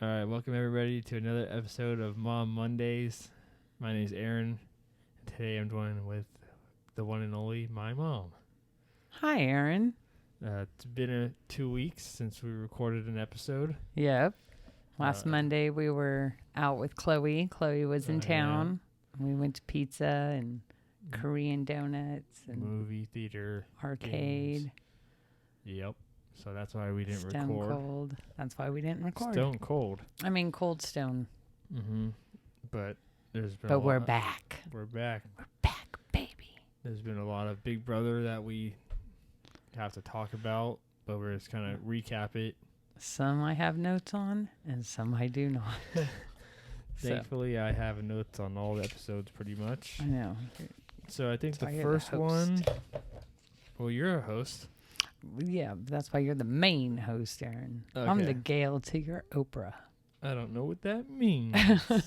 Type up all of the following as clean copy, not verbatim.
All right, welcome everybody to another episode of Mom Mondays. My name is Aaron, and today I'm joined with the one and only my mom. Hi, Aaron. It's been 2 weeks since we recorded an episode. Yep. Last Monday we were out with Chloe. Chloe was in town. Yeah. We went to pizza and Korean donuts and movie theater, arcade. Games. Yep. So that's why we didn't Stone record. Cold. That's why we didn't record. Stone Cold. I mean, Cold Stone. Mm-hmm. But there's been. But we're back. We're back. We're back, baby. There's been a lot of Big Brother that we have to talk about, but we're just kind of recap it. Some I have notes on, and some I do not. Thankfully, I have notes on all the episodes pretty much. I know. So I think that's the first one. Well, you're a host. Yeah, that's why you're the main host, Aaron. Okay. I'm the Gail to your Oprah. I don't know what that means. All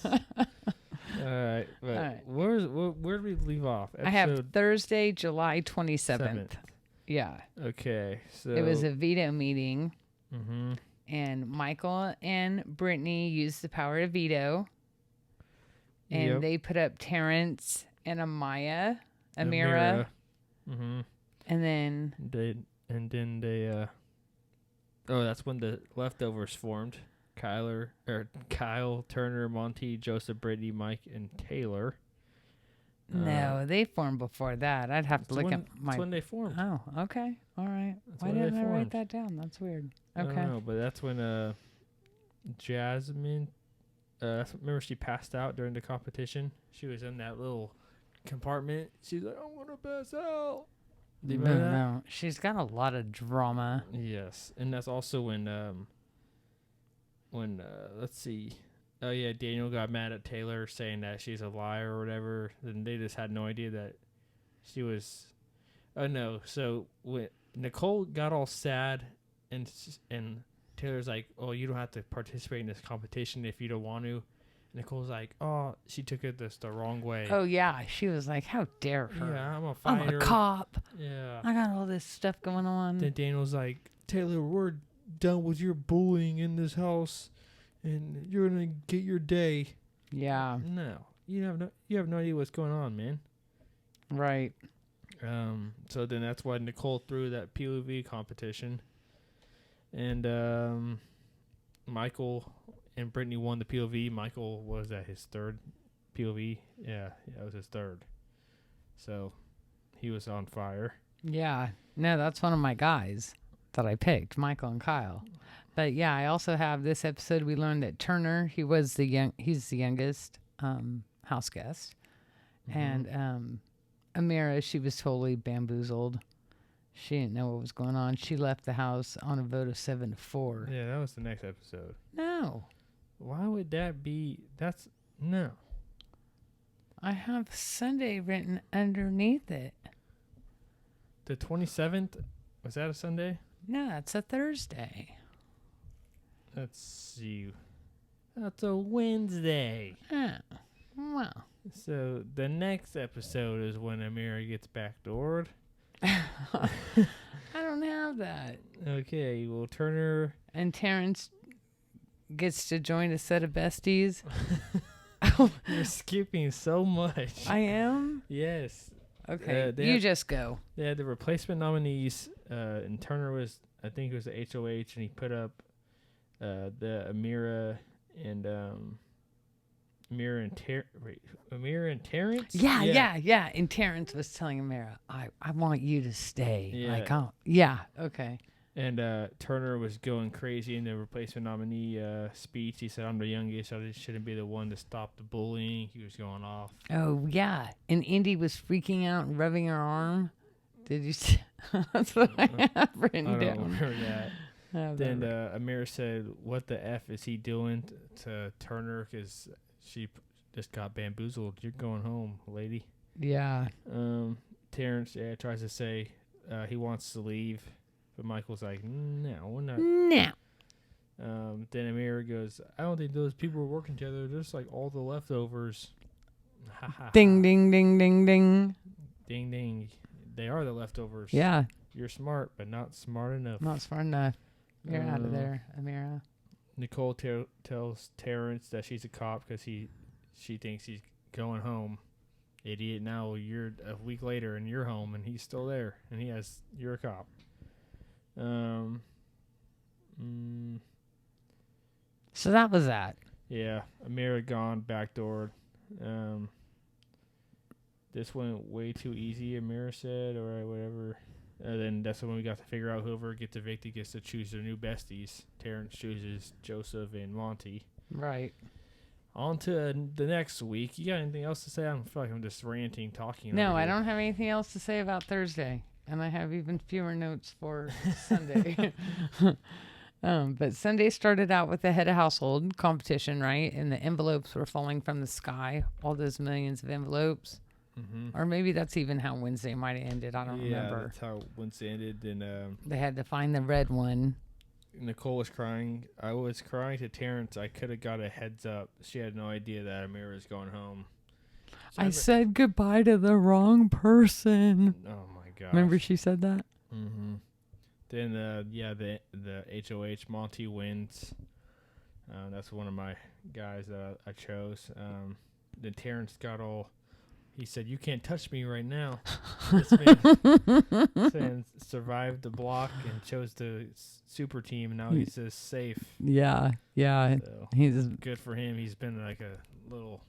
right, but all right. Where did we leave off? I have Thursday, July 27th. Yeah. Okay, so it was a veto meeting, mm-hmm. and Michael and Brittany used the power to veto, and they put up Terrence and Amira. Mm-hmm. And then they that's when the leftovers formed. Kyle, Turner, Monty, Joseph, Brittany, Mike, and Taylor. No, they formed before that. I'd have to look at my. That's when they formed. Oh, okay, all right. Why didn't I write that down? That's weird. Okay. I don't know, but that's when Jasmine. Remember she passed out during the competition. She was in that little compartment. She's like, "I want to pass out." Do you remember that? No, she's got a lot of drama. Yes, and that's also when let's see. Oh, yeah, Daniel got mad at Taylor saying that she's a liar or whatever. And they just had no idea that she was... Oh, no. So when Nicole got all sad and Taylor's like, oh, you don't have to participate in this competition if you don't want to. And Nicole's like, oh, she took it the wrong way. Oh, yeah. She was like, how dare her? Yeah, I'm a fighter. I'm a cop. Yeah. I got all this stuff going on. Then Daniel's like, Taylor, we're done with your bullying in this house. And you're gonna get your day. Yeah. No, you have no idea what's going on, man. Right. So then that's why Nicole threw that POV competition, and Michael and Brittany won the POV. Michael was at his third POV. Yeah, that was his third. So he was on fire. Yeah. No, that's one of my guys that I picked, Michael and Kyle. But yeah, I also have this episode. We learned that Turner, he's the youngest house guest, and Amira, she was totally bamboozled. She didn't know what was going on. She left the house on a vote of 7-4. Yeah, that was the next episode. No, why would that be? No. I have Sunday written underneath it. The 27th, was that a Sunday? No, it's a Thursday. Let's see. That's a Wednesday. Oh, well. So the next episode is when Amira gets backdoored. I don't have that. Okay, well, Turner... And Terrence gets to join a set of besties. You're skipping so much. I am? Yes. Okay, you just go. They had the replacement nominees, and Turner was, I think it was the HOH, and he put up the Amira and Terrence? Yeah. And Terrence was telling Amira, I want you to stay. Yeah. Okay. And Turner was going crazy in the replacement nominee speech. He said, I'm the youngest, so I shouldn't be the one to stop the bullying. He was going off. Oh, yeah. And Indy was freaking out and rubbing her arm. Did you see? That's what I have written down. I don't remember that. Then Amir said, what the F is he doing to Turner? Because she just got bamboozled. You're going home, lady. Yeah. Terrence tries to say he wants to leave. But Michael's like, no, we're not. No. Then Amir goes, I don't think those people are working together. They're just like all the leftovers. Ding, ding, ding, ding, ding. Ding, ding. They are the leftovers. Yeah. You're smart, but not smart enough. Not smart enough. You're out of there, Amira. Nicole tells Terrence that she's a cop because she thinks he's going home. Idiot! Now you're a week later and you're home and he's still there and you're a cop. So that was that. Yeah, Amira gone, backdoored. This went way too easy, Amira said, or whatever. And then that's when we got to figure out whoever gets evicted gets to choose their new besties. Terrence chooses Joseph and Monty. Right. On to the next week. You got anything else to say? I feel like I'm just ranting, talking. No, I don't have anything else to say about Thursday. And I have even fewer notes for Sunday. But Sunday started out with the head of household competition, right? And the envelopes were falling from the sky. All those millions of envelopes. Mm-hmm. Or maybe that's even how Wednesday might have ended. I don't remember. Yeah, that's how Wednesday ended. Then they had to find the red one. Nicole was crying. I was crying to Terrence. I could have got a heads up. She had no idea that Amira was going home. So I said goodbye to the wrong person. Oh my god! Remember she said that? Mm-hmm. Then the HOH Monty wins. That's one of my guys that I chose. Then Terrence got all. He said, "You can't touch me right now." This man survived the block and chose the super team. And now he's just safe. Yeah. So he's good for him. He's been like a little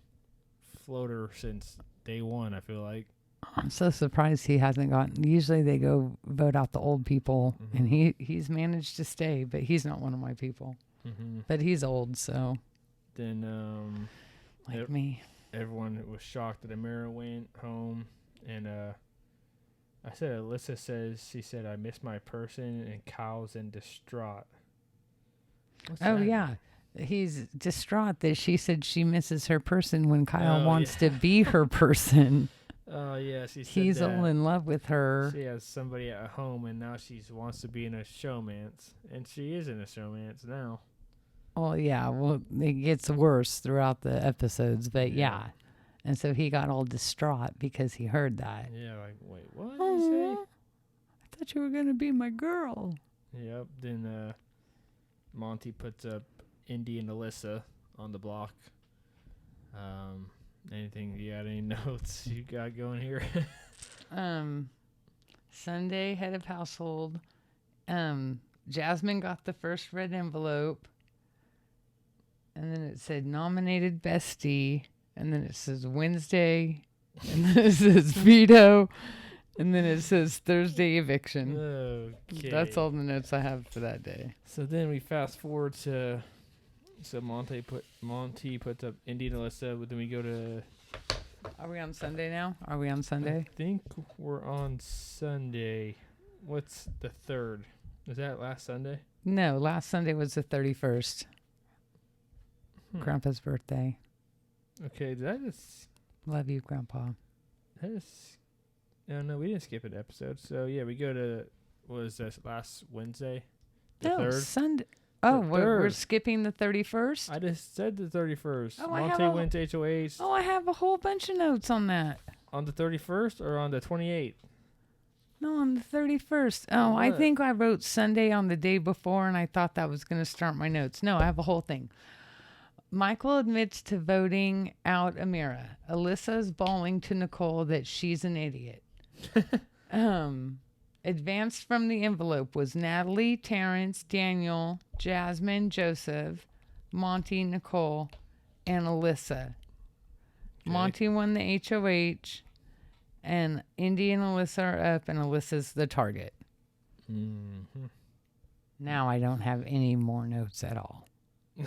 floater since day one, I feel like. I'm so surprised he hasn't gotten. Usually they go vote out the old people, and he's managed to stay, but he's not one of my people. Mm-hmm. But he's old, so. Then, like me. Everyone was shocked that Amira went home, and I said Alyssa says she said I miss my person, and Kyle's in distraught. What's that? Yeah, he's distraught that she said she misses her person when Kyle wants to be her person. Oh yeah, she said he's all in love with her. She has somebody at home, and now she wants to be in a showmance, and she is in a showmance now. Oh, yeah. Well, it gets worse throughout the episodes, but yeah. And so he got all distraught because he heard that. Yeah, like, wait, what did you say? I thought you were going to be my girl. Yep. Then Monty puts up Indy and Alyssa on the block. Anything, you got any notes you got going here? Sunday, head of household. Jasmine got the first red envelope. And then it said nominated bestie. And then it says Wednesday. And then it says veto. And then it says Thursday eviction. Okay. That's all the notes I have for that day. So then we fast forward to... So Monty puts up Indy and Alyssa. But then we go to... Are we on Sunday now? Are we on Sunday? I think we're on Sunday. What's the 3rd? Is that last Sunday? No, last Sunday was the 31st. Grandpa's birthday. Okay, did I just... Love you, Grandpa. No, we didn't skip an episode. So, yeah, we go to... What was this, last Wednesday? The no, 3rd? Sunday. Oh, we're skipping the 31st? I just said the 31st. Oh, Monty went to HOH. Oh, I have a whole bunch of notes on that. On the 31st or on the 28th? No, on the 31st. Oh, what? I think I wrote Sunday on the day before, and I thought that was going to start my notes. No, I have a whole thing. Michael admits to voting out Amira. Alyssa's bawling to Nicole that she's an idiot. Advanced from the envelope was Natalie, Terrence, Daniel, Jasmine, Joseph, Monty, Nicole, and Alyssa. Okay. Monty won the HOH, and Indy and Alyssa are up, and Alyssa's the target. Mm-hmm. Now I don't have any more notes at all. So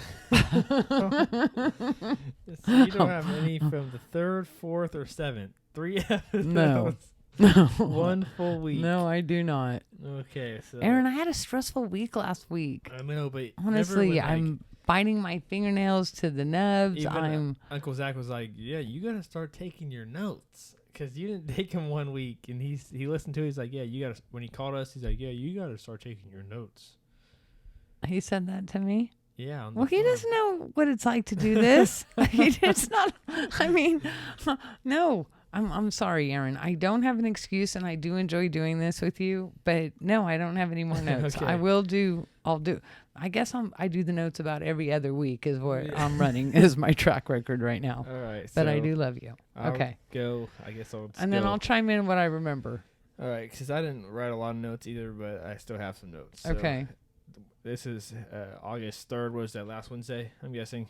you don't have any from the 3rd, 4th, or 7th. 3 episodes. No. 1 full week. No, I do not. Okay, so Aaron, I had a stressful week last week. I know, but honestly, I'm biting my fingernails to the nubs. Uncle Zach was like, "Yeah, you got to start taking your notes because you didn't take them 1 week." And he listened to it. He's like, "Yeah, you got to." When he called us, he's like, "Yeah, you got to start taking your notes." He said that to me. Yeah. Well, he doesn't know what it's like to do this. It's not. I mean, no. I'm sorry, Aaron. I don't have an excuse, and I do enjoy doing this with you. But no, I don't have any more notes. Okay. I'll do. I guess I do the notes about every other week is what Yeah. I'm running is my track record right now. All right. But so I do love you. I'll Okay. go. I guess I'll. And then go. I'll chime in what I remember. All right, because I didn't write a lot of notes either, but I still have some notes. So Okay. This is August 3rd. Was that last Wednesday? I'm guessing.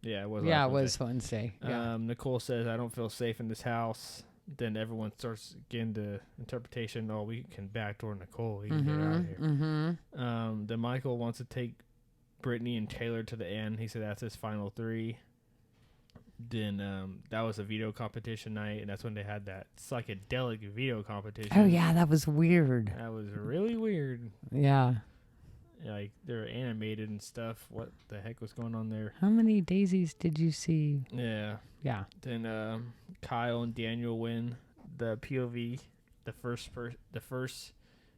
Yeah, it was. Yeah, last it Wednesday. was Wednesday. Yeah. Nicole says, "I don't feel safe in this house." Then everyone starts getting the interpretation. Oh, we can backdoor Nicole. We can get her out of here. Mm-hmm. Then Michael wants to take Brittany and Taylor to the end. He said that's his final 3. Then that was a veto competition night, and that's when they had that psychedelic veto competition. Oh yeah, that was weird. That was really weird. Yeah. Like, they're animated and stuff. What the heck was going on there? How many daisies did you see? Yeah. Yeah. Then Kyle and Daniel win the POV. The first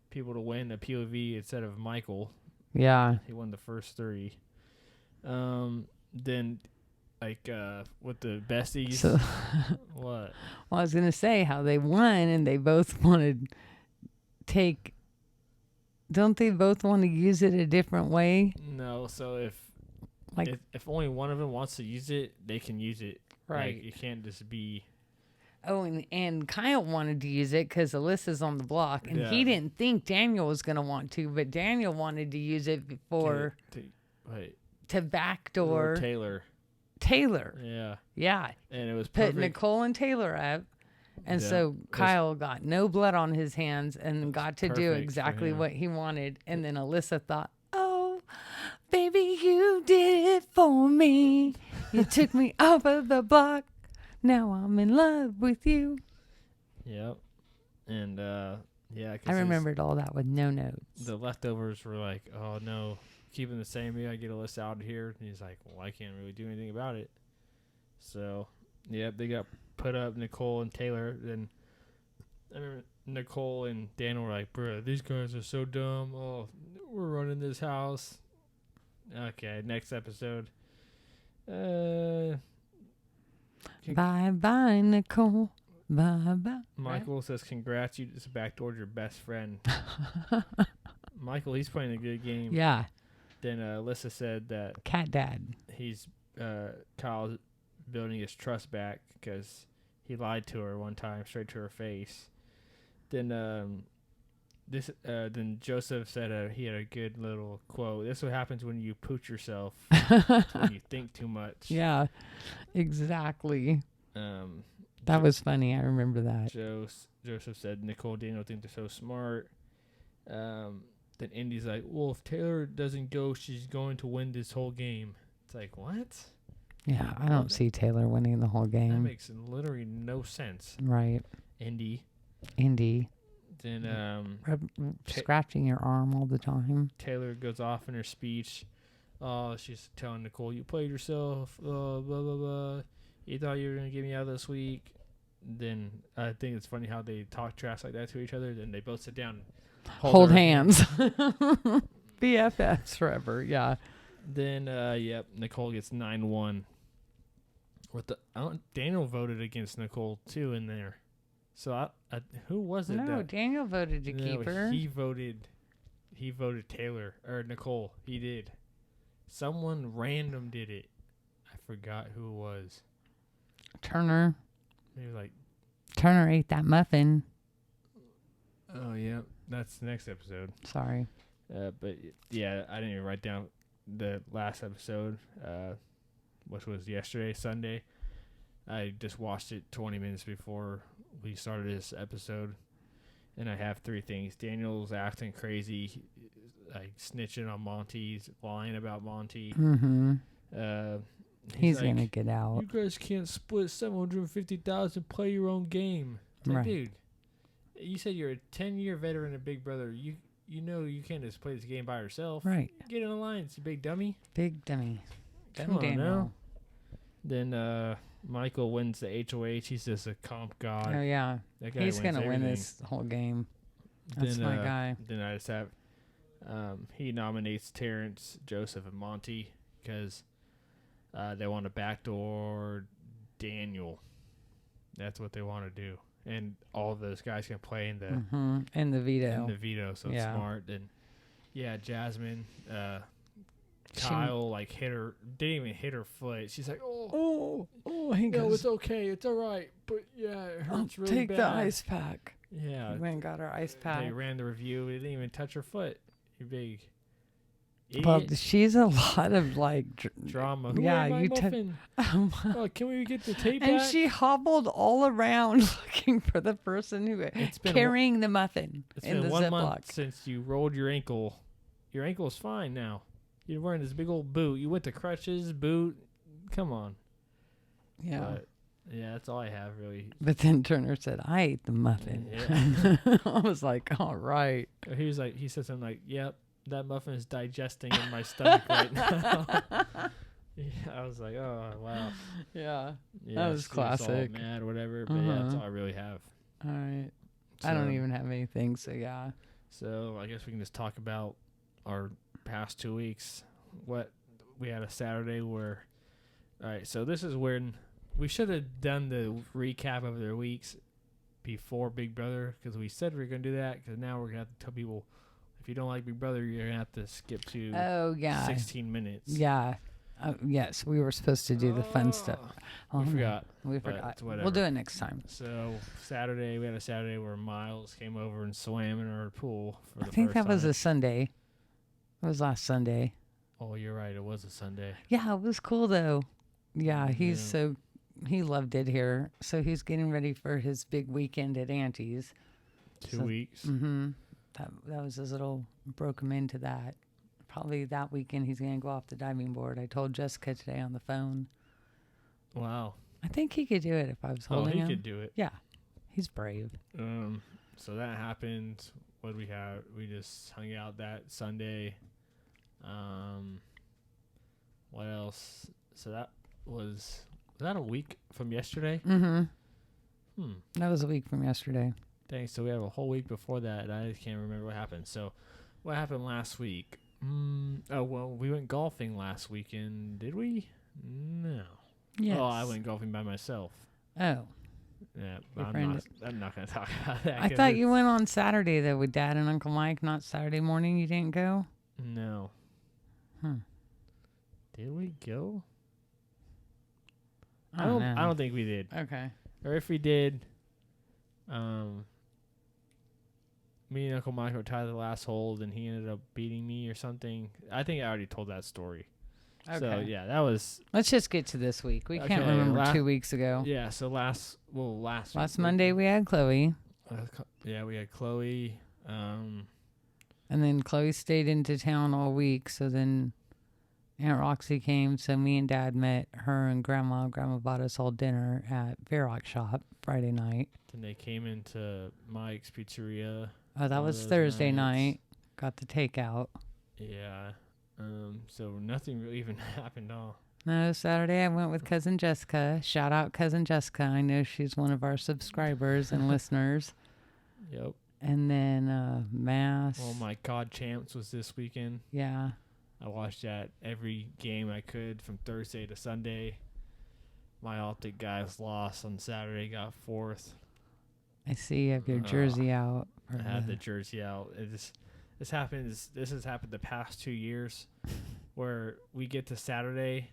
people to win the POV instead of Michael. Yeah. He won the first 3. Then, like, with the besties. So, What? well, I was gonna say how they won, and they both wanted take. Don't they both want to use it a different way? No. So Like, if only one of them wants to use it, they can use it. right. Like, it can't just be. Oh, and Kyle wanted to use it because Alyssa's on the block, and he Yeah. didn't think Daniel was gonna want to, but Daniel wanted to use it for Wait. to backdoor Taylor. Taylor. Yeah. Yeah, And it was put perfect. Nicole and Taylor up. And Yeah, so Kyle got no blood on his hands and got to do perfect for exactly him. what he wanted. And then Alyssa thought, oh, baby, you did it for me. You took me off of the block. Now I'm in love with you. Yep. And yeah, 'cause I remembered all that with no notes. the leftovers were like, oh no, keeping the same. We gotta get Alyssa out of here. And he's like, well, I can't really do anything about it. So, yep, they got put up, Nicole and Taylor. Then I remember Nicole and Daniel were like, bro, these guys are so dumb. Oh, we're running this house. Okay, next episode. Bye bye, Nicole. Bye bye. Michael says, congrats, you just backdoored your best friend. Michael, he's playing a good game. Yeah, Then Alyssa said that cat dad. he's Kyle's building his trust back because he lied to her one time straight to her face. Then then Joseph said he had a good little quote. This is what happens when you pooch yourself. It's when you think too much. Yeah, exactly. Um, That was funny. I remember that. Joseph said Nicole and Daniel think they're so smart. Then Indy's like, well, if Taylor doesn't go, she's going to win this whole game. It's like, what? Yeah, I don't see Taylor winning the whole That game. makes literally no sense. Right. Indy. Then Scratching your arm all the time. Taylor goes off in her speech. She's telling Nicole, you played yourself. Blah, blah, blah. You thought you were going to get me out this week. Then I think it's funny how they talk trash like that to each other. Then they both sit down and Hold their hands. BFFs forever. Yeah. Then, yep, Nicole gets 9-1. Daniel voted against Nicole, too, in there. So, who was it? No, Daniel voted to keep her. He voted Taylor, or Nicole. He did. Someone random did it. I forgot who it was. Turner. Maybe like, Turner ate that muffin. oh, yeah, that's the next episode. Sorry. But, yeah, I didn't even write down the last episode, which was yesterday, Sunday. I just watched it 20 minutes before we started this episode, and I have 3 things. Daniel's acting crazy, like snitching on Monty, he's lying about Monty. Mm-hmm. He's like, gonna get out. you guys can't split $750,000, play your own game. It's like, Right. dude, you said you're a 10-year veteran of Big Brother. You know you can't just play this game by yourself. Right. Get in alliance, you big dummy. Big dummy. Come on Daniel. now. Then Michael wins the HOH. He's just a comp god. Oh yeah. That guy He's wins gonna win everything. this whole game. That's Then, my guy. Then I just have he nominates Terrence, Joseph, and Monty because they want to backdoor Daniel. that's what they want to do. And all of those guys can play in the in the veto. in the veto, so it's smart. And yeah, Jasmine, Kyle like didn't even hit her foot. She's like, no, it's okay, it's all right, but yeah, it hurts really take bad. the ice pack. Yeah, we went and got her ice pack. They ran the review. It didn't even touch her foot. You big idiot. Well, she's a lot of like drama. Can we get the tape and back? she hobbled all around looking for the person who carrying the muffin in the Ziploc. 1 month since you rolled your ankle. Your ankle's fine now. You're wearing this big old boot. You went to crutches, boot. Come on. Yeah. But, yeah, that's all I have really. But then Turner said, "I ate the muffin." Yeah. I was like, "All right." He said something like, "Yep, that muffin is digesting in my stomach right now." Yeah, I was like, "Oh wow." Yeah, that was classic. All mad or whatever, but yeah, that's all I really have. All right. So, I don't even have anything, so yeah. So I guess we can just talk about our past 2 weeks. What we had a Saturday where. All right, so this is when. We should have done the recap of their weeks before Big Brother because we said we were going to do that because now we're going to have to tell people if you don't like Big Brother, you're going to have to skip to 16 minutes. Yeah. Yes, we were supposed to do the fun stuff. We forgot. We forgot. We'll do it next time. So we had a Saturday where Miles came over and swam in our pool for the first time. I think that was a Sunday. It was last Sunday. Oh, you're right. It was a Sunday. Yeah, it was cool though. Yeah, he loved it here. So he's getting ready for his big weekend at Auntie's. 2 weeks. Mm-hmm. That was his little, broke him into that. Probably that weekend he's going to go off the diving board. I told Jessica today on the phone. Wow. I think he could do it if I was holding him. He could do it. Yeah. He's brave. So that happened. What did we have? We just hung out that Sunday. What else? So that was that a week from yesterday? Mm-hmm. That was a week from yesterday. Thanks. So we have a whole week before that. And I just can't remember what happened. So what happened last week? We went golfing last weekend. Did we? No. Yes. Oh, I went golfing by myself. Oh. Yeah, I'm not going to talk about that. I thought you went on Saturday, though, with Dad and Uncle Mike, not Saturday morning. You didn't go? No. Did we go? I don't think we did. Okay. Or if we did, me and Uncle Mike were tied to the last hole, and he ended up beating me or something. I think I already told that story. Okay. So, yeah, that was... Let's just get to this week. We can't remember 2 weeks ago. Yeah, so last Monday we had Chloe. Yeah, we had Chloe. And then Chloe stayed into town all week, so then Aunt Roxy came, so me and Dad met her and Grandma. Grandma bought us all dinner at Varrock Shop Friday night. Then they came into Mike's Pizzeria. Oh, that was Thursday night. Got the takeout. Yeah. So nothing really even happened all. No, Saturday I went with Cousin Jessica. Shout out Cousin Jessica. I know she's one of our subscribers and listeners. Yep. And then Mass. Well, my COD Champs was this weekend. Yeah. I watched that every game I could from Thursday to Sunday. My Optic guys lost on Saturday, got fourth. I see you have your jersey out. I had the jersey out. This has happened the past 2 years where we get to Saturday.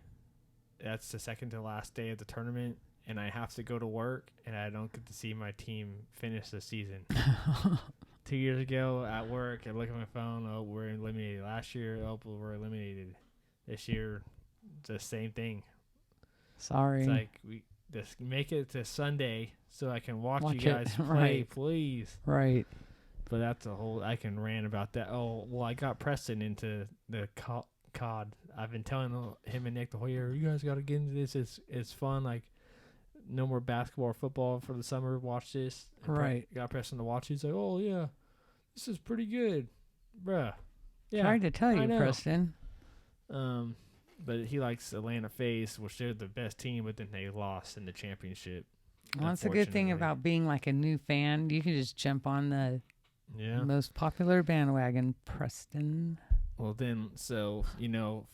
That's the second to last day of the tournament, and I have to go to work, and I don't get to see my team finish the season. 2 years ago at work, I look at my phone. Oh, we're eliminated. Last year, we're eliminated. This year, the same thing. Sorry. It's like we just make it to Sunday so I can watch you guys play, right. Please. Right. But that's a whole. I can rant about that. Oh, well, I got Preston into the COD. I've been telling him and Nick the whole year, you guys got to get into this. It's fun. Like, no more basketball or football for the summer. Watch this. And right. Got Preston to watch. He's like, oh, yeah, this is pretty good. Bruh. Yeah. Tried to tell you, Preston. But he likes Atlanta FaZe, which they're the best team, but then they lost in the championship. Well, that's a good thing about being like a new fan. You can just jump on the most popular bandwagon, Preston. Well, then, so,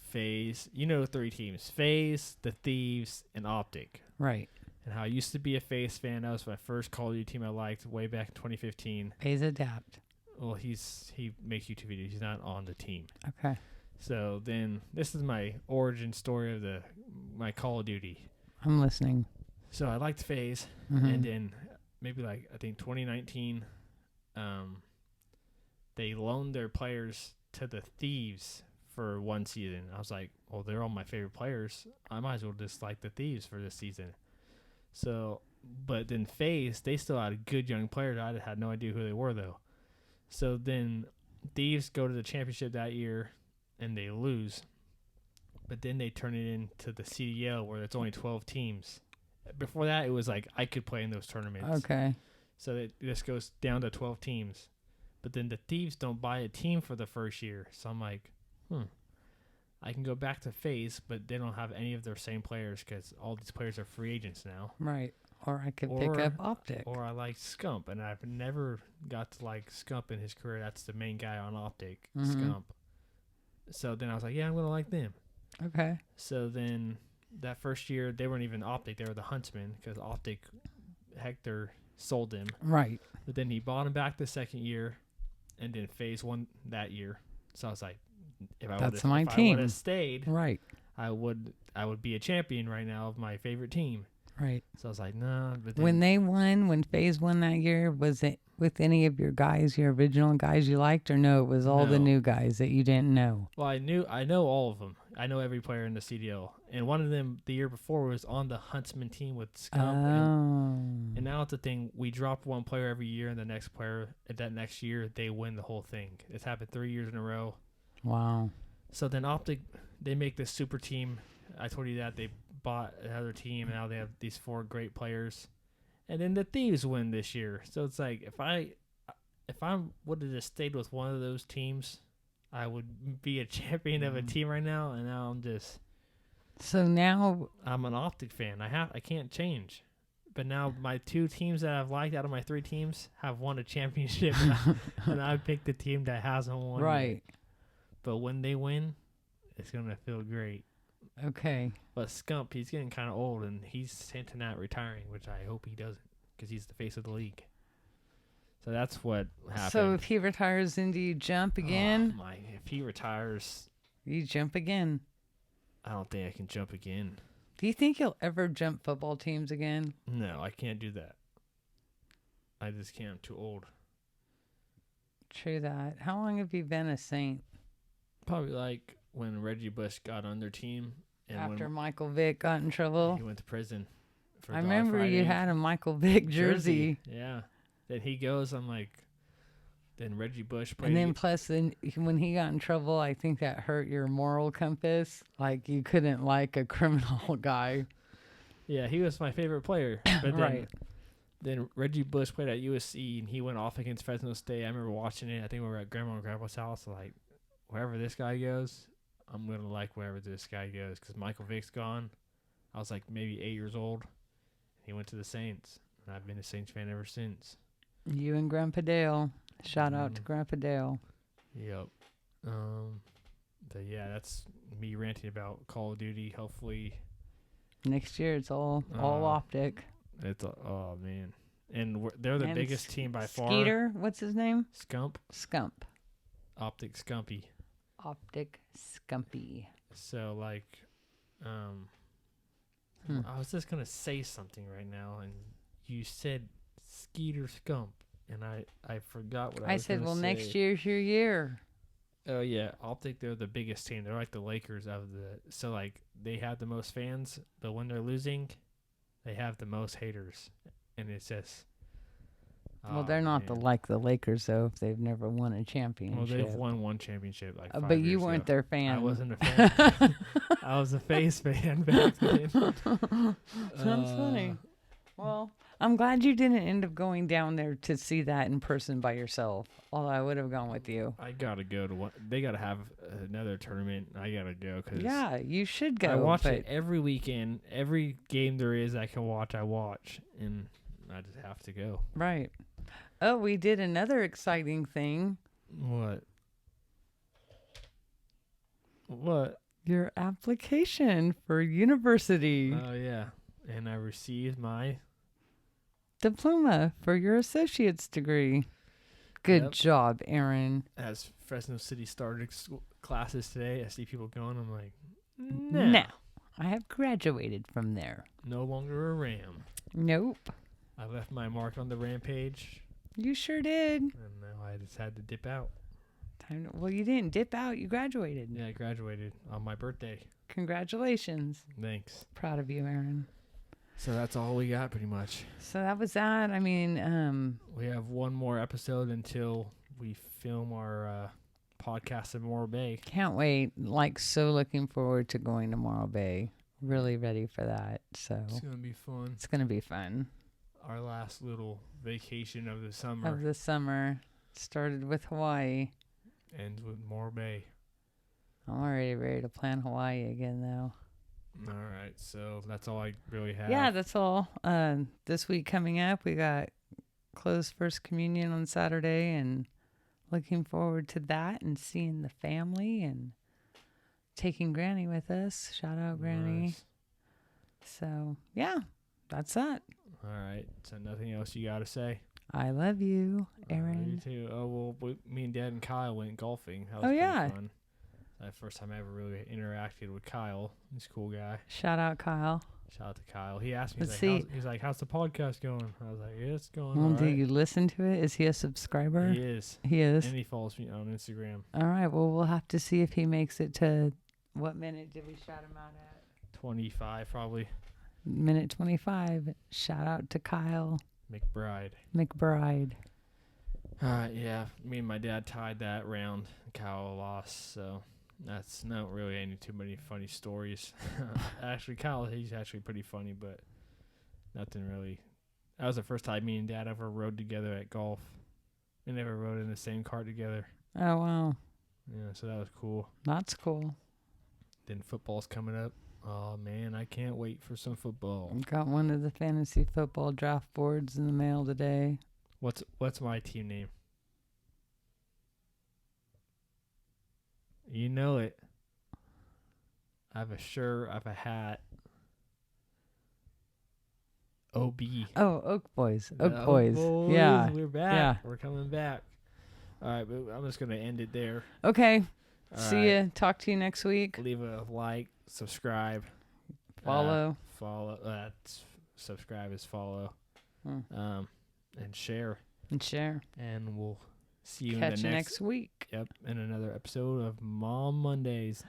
FaZe, 3 teams. FaZe, the Thieves, and Optic. Right. and how I used to be a FaZe fan. That was my first Call of Duty team I liked way back in 2015. FaZe Adapt. Well, he makes YouTube videos. He's not on the team. Okay. So then this is my origin story of my Call of Duty. I'm listening. So I liked FaZe, Mm-hmm. and then maybe I think 2019, they loaned their players to the Thieves for one season. I was like, well, they're all my favorite players. I might as well just like the Thieves for this season. So, but then FaZe, they still had good young players. I had no idea who they were, though. So then Thieves go to the championship that year, and they lose. But then they turn it into the CDL, where it's only 12 teams. Before that, it was like I could play in those tournaments. Okay. So it just goes down to 12 teams. But then the Thieves don't buy a team for the first year. So I'm like, I can go back to FaZe, but they don't have any of their same players because all these players are free agents now. Right. Or I could pick up Optic. Or I like Scump, and I've never got to like Scump in his career. That's the main guy on Optic, Scump. So then I was like, yeah, I'm going to like them. Okay. So then that first year, they weren't even Optic. They were the Huntsmen because Optic, Hector sold him. Right. But then he bought him back the second year, and then FaZe won that year. So I was like, if I would have stayed, right, I would be a champion right now of my favorite team. Right. So I was like, nah. But then, when FaZe won that year, was it with any of your guys, your original guys you liked, or no? It was all the new guys that you didn't know. Well, I know all of them. I know every player in the CDL, and one of them the year before was on the Huntsman team with Scump. And now it's the thing: we drop one player every year, and the next player that next year they win the whole thing. It's happened 3 years in a row. Wow. So then Optic, they make this super team. I told you that they bought another team, and now they have these 4 great players. And then the Thieves win this year. So it's like if I would have just stayed with one of those teams, I would be a champion of a team right now. And now I'm just. So now I'm an Optic fan. I can't change. But now my 2 teams that I've liked out of my 3 teams have won a championship, and I picked the team that hasn't won. Right. Yet. But when they win, it's gonna feel great. Okay. But Scump, he's getting kind of old, and he's hinting at retiring, which I hope he doesn't, because he's the face of the league. So that's what happened. So if he retires, then do you jump again? Oh if he retires, you jump again. I don't think I can jump again. Do you think you'll ever jump football teams again? No, I can't do that. I just can't. I'm too old. True that. How long have you been a Saint? Probably like when Reggie Bush got on their team. And after Michael Vick got in trouble? He went to prison. I remember you had a Michael Vick jersey. Yeah. Then he goes, I'm like, then Reggie Bush played. And then plus, when he got in trouble, I think that hurt your moral compass. Like, you couldn't like a criminal guy. Yeah, he was my favorite player. But then, then Reggie Bush played at USC, and he went off against Fresno State. I remember watching it. I think we were at Grandma and Grandpa's house. Like, wherever this guy goes, I'm going to like wherever this guy goes. Because Michael Vick's gone. I was like maybe 8 years old. He went to the Saints. And I've been a Saints fan ever since. You and Grandpa Dale. Shout out to Grandpa Dale. Yep. But yeah, that's me ranting about Call of Duty. Hopefully next year it's all Optic. It's oh man, and they're the biggest team by far. Skeeter, what's his name? Scump. Optic Scumpy. Optic Scumpy. So like, I was just gonna say something right now, and you said Skeeter Scump, and I forgot what I was said. Well, say. next year's your year. Oh yeah, Optic. They're the biggest team. They're like the Lakers of the. So like they have the most fans, but when they're losing, they have the most haters, and it's just. Well, they're not the Lakers though. If they've never won a championship. Well, they've won one championship like. 5 but you years weren't ago. their fan. I wasn't a fan. I was a FaZe fan back then. Sounds funny. Well, I'm glad you didn't end up going down there to see that in person by yourself. Although I would have gone with you. I gotta go to one. They gotta have another tournament. I gotta go because you should go. I watch it every weekend. Every game there is I can watch, I watch, and I just have to go. Right. Oh, we did another exciting thing. What? What? Your application for university. Oh yeah. And I received my diploma for your associate's degree. Good Yep. job, Aaron. As Fresno City started classes today. I see people going. I'm like, No, I have graduated from there. no longer a Ram. Nope. I left my mark on the Rampage, You sure did. and now I just had to dip out. Well, you didn't dip out. You graduated. Yeah, I graduated on my birthday. Congratulations. Thanks. Proud of you, Aaron. So that's all we got, pretty much. So that was that. I mean, We have one more episode until we film our podcast in Morro Bay. can't wait. Like, so looking forward to going to Morro Bay. Really ready for that. So It's gonna be fun. it's going to be fun. Our last little vacation of the summer Of the summer. Started with Hawaii. ends with Morro Bay. I'm already ready to plan Hawaii again, though. All right, so that's all I really have. Yeah, that's all. This week coming up, we got closed First Communion on Saturday, and looking forward to that and seeing the family and taking Granny with us. Shout out, Granny. Nice. So, yeah, that's that. All right, so nothing else you got to say? I love you, You Aaron. too. Oh, well, me and Dad and Kyle went golfing. That was Oh, pretty yeah. fun. That's the first time I ever really interacted with Kyle. He's a cool guy. Shout out, Kyle. Shout out to Kyle. He asked me, Let's he's like, how's the podcast going? I was like, yeah, it's going Well, all do right. you listen to it? Is he a subscriber? He is. He is. And he follows me on Instagram. All right. Well, we'll have to see if he makes it to what minute did we shout him out at? 25, probably. Minute 25. Shout out to Kyle McBride. McBride. Yeah, me and my dad tied that round. Kyle lost, so that's not really any too many funny stories. Actually, Kyle, he's actually pretty funny, but nothing really. That was the first time me and Dad ever rode together at golf. We never rode in the same cart together. Oh, wow. Yeah, so that was cool. That's cool. Then football's coming up. Oh, man, I can't wait for some football. Got one of the fantasy football draft boards in the mail today. What's my team name? You know it. I have a shirt. I have a hat. OB. Oh, Oak Boys. The Oak Boys. Yeah. We're back. Yeah. We're coming back. All right, but I'm just going to end it there. Okay. All See right. ya. Talk to you next week. Leave a like, subscribe. Follow. Subscribe is follow. Hmm. And share. And share. And we'll see you Catch in you the next week. Yep, in another episode of Mom Mondays.